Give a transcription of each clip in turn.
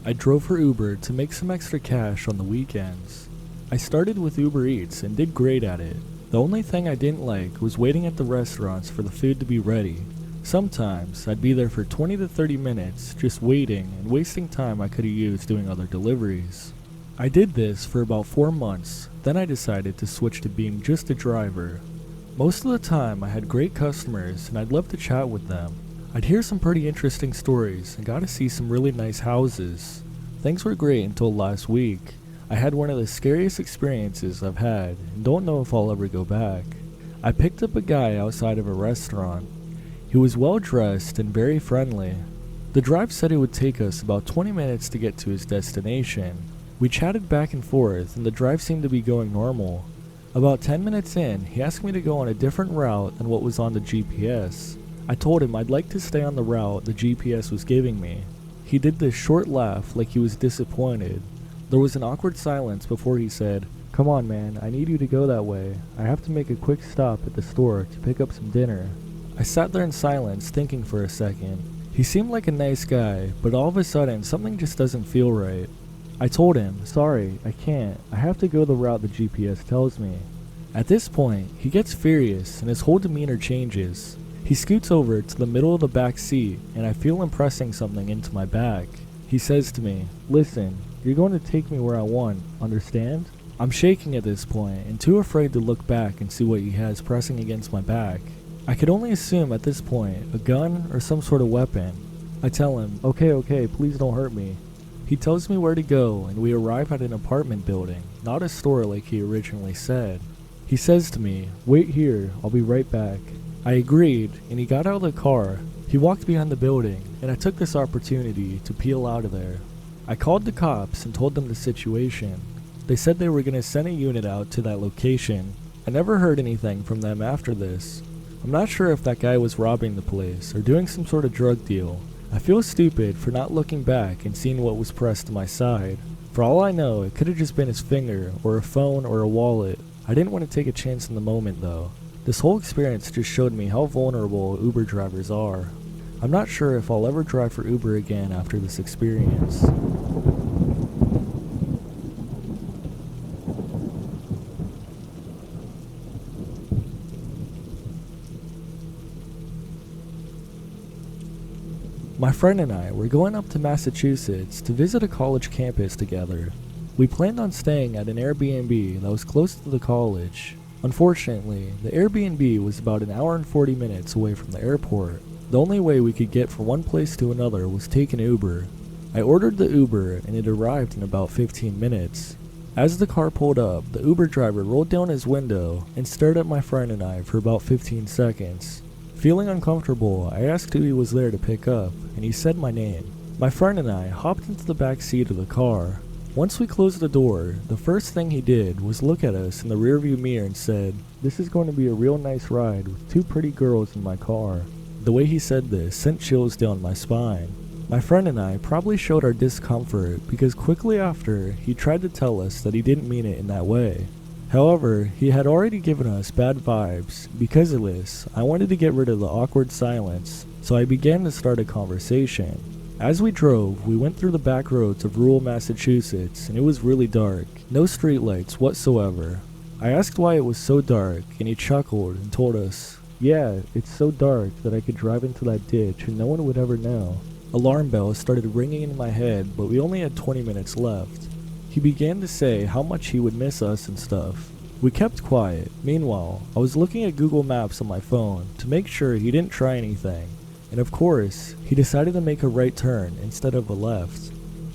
I drove for Uber to make some extra cash on the weekends. I started with Uber Eats and did great at it. The only thing I didn't like was waiting at the restaurants for the food to be ready. Sometimes I'd be there for 20 to 30 minutes just waiting and wasting time I could have used doing other deliveries. I did this for about 4 months, then I decided to switch to being just a driver. Most of the time I had great customers and I'd love to chat with them. I'd hear some pretty interesting stories and got to see some really nice houses. Things were great until last week. I had one of the scariest experiences I've had and don't know if I'll ever go back. I picked up a guy outside of a restaurant. He was well dressed and very friendly. The drive said it would take us about 20 minutes to get to his destination. We chatted back and forth and the drive seemed to be going normal. About 10 minutes in, he asked me to go on a different route than what was on the GPS. I told him I'd like to stay on the route the GPS was giving me. He did this short laugh like he was disappointed. There was an awkward silence before he said, "Come on man, I need you to go that way. I have to make a quick stop at the store to pick up some dinner." I sat there in silence thinking for a second. He seemed like a nice guy, but all of a sudden something just doesn't feel right. I told him, "Sorry, I can't. I have to go the route the GPS tells me." At this point, he gets furious and his whole demeanor changes. He scoots over to the middle of the back seat and I feel him pressing something into my back. He says to me, "Listen, you're going to take me where I want, understand?" I'm shaking at this point and too afraid to look back and see what he has pressing against my back. I could only assume at this point a gun or some sort of weapon. I tell him, okay, please don't hurt me." He tells me where to go and we arrive at an apartment building, not a store like he originally said. He says to me, "Wait here, I'll be right back." I agreed and he got out of the car. He walked behind the building and I took this opportunity to peel out of there. I called the cops and told them the situation. They said they were going to send a unit out to that location. I never heard anything from them after this. I'm not sure if that guy was robbing the place or doing some sort of drug deal. I feel stupid for not looking back and seeing what was pressed to my side. For all I know, it could have just been his finger or a phone or a wallet. I didn't want to take a chance in the moment though. This whole experience just showed me how vulnerable Uber drivers are. I'm not sure if I'll ever drive for Uber again after this experience. My friend and I were going up to Massachusetts to visit a college campus together. We planned on staying at an Airbnb that was close to the college. Unfortunately, the Airbnb was about an hour and 40 minutes away from the airport. The only way we could get from one place to another was take an Uber. I ordered the Uber and it arrived in about 15 minutes. As the car pulled up, the Uber driver rolled down his window and stared at my friend and I for about 15 seconds. Feeling uncomfortable, I asked who he was there to pick up, and he said my name. My friend and I hopped into the back seat of the car. Once we closed the door, the first thing he did was look at us in the rearview mirror and said, "This is going to be a real nice ride with two pretty girls in my car." The way he said this sent chills down my spine. My friend and I probably showed our discomfort because quickly after, he tried to tell us that he didn't mean it in that way. However, he had already given us bad vibes. Because of this, I wanted to get rid of the awkward silence, so I began to start a conversation. As we drove, we went through the back roads of rural Massachusetts, and it was really dark, no streetlights whatsoever. I asked why it was so dark, and he chuckled and told us, "Yeah, it's so dark that I could drive into that ditch and no one would ever know." Alarm bells started ringing in my head, but we only had 20 minutes left. He began to say how much he would miss us and stuff. We kept quiet. Meanwhile, I was looking at Google Maps on my phone to make sure he didn't try anything. And of course, he decided to make a right turn instead of a left.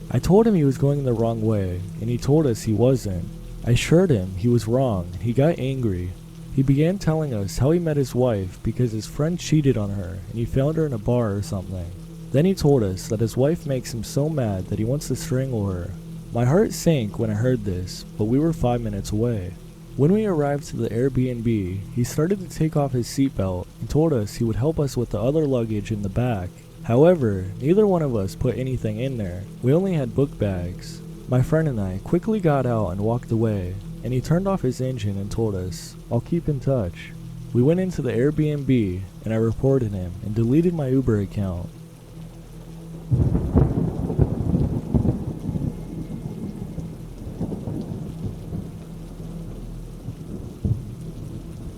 I told him he was going the wrong way, and he told us he wasn't. I assured him he was wrong, and he got angry. He began telling us how he met his wife because his friend cheated on her and he found her in a bar or something. Then he told us that his wife makes him so mad that he wants to strangle her. My heart sank when I heard this, but we were 5 minutes away. When we arrived to the Airbnb, he started to take off his seatbelt and told us he would help us with the other luggage in the back. However, neither one of us put anything in there. We only had book bags. My friend and I quickly got out and walked away, and he turned off his engine and told us, "I'll keep in touch." We went into the Airbnb, and I reported him and deleted my Uber account.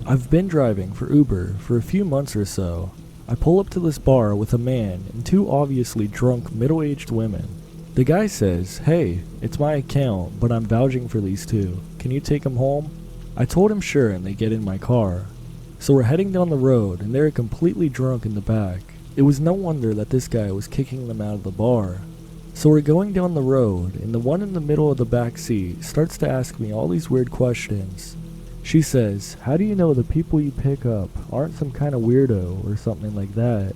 I've been driving for Uber for a few months or so. I pull up to this bar with a man and two obviously drunk middle-aged women. The guy says, "Hey, it's my account, but I'm vouching for these two. Can you take them home?" I told him sure, and they get in my car. So we're heading down the road and they're completely drunk in the back. It was no wonder that this guy was kicking them out of the bar. So we're going down the road and the one in the middle of the back seat starts to ask me all these weird questions. She says, "How do you know the people you pick up aren't some kind of weirdo or something like that?"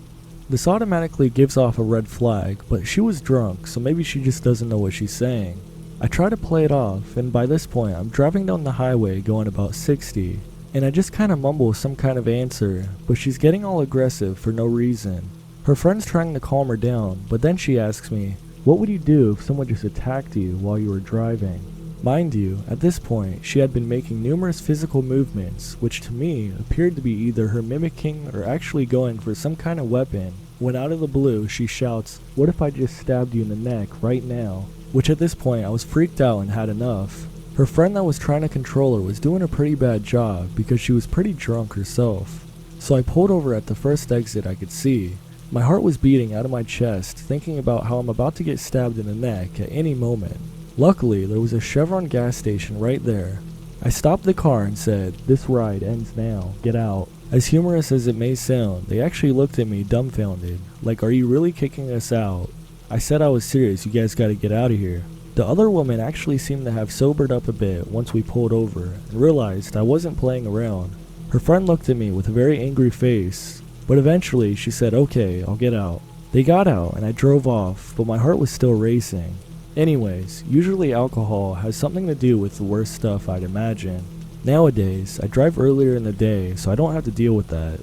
This automatically gives off a red flag, but she was drunk, so maybe she just doesn't know what she's saying. I try to play it off, and by this point I'm driving down the highway going about 60, and I just kinda mumble some kind of answer, but she's getting all aggressive for no reason. Her friend's trying to calm her down, but then she asks me, "What would you do if someone just attacked you while you were driving?" Mind you, at this point, she had been making numerous physical movements, which to me appeared to be either her mimicking or actually going for some kind of weapon, when out of the blue she shouts, "What if I just stabbed you in the neck right now?" Which at this point I was freaked out and had enough. Her friend that was trying to control her was doing a pretty bad job because she was pretty drunk herself. So I pulled over at the first exit I could see. My heart was beating out of my chest, thinking about how I'm about to get stabbed in the neck at any moment. Luckily, there was a Chevron gas station right there. I stopped the car and said, "This ride ends now, get out." As humorous as it may sound, they actually looked at me dumbfounded, like, "Are you really kicking us out?" I said I was serious, "You guys gotta get out of here." The other woman actually seemed to have sobered up a bit once we pulled over and realized I wasn't playing around. Her friend looked at me with a very angry face, but eventually she said, "Okay, I'll get out." They got out and I drove off, but my heart was still racing. Anyways, usually alcohol has something to do with the worst stuff I'd imagine. Nowadays, I drive earlier in the day so I don't have to deal with that.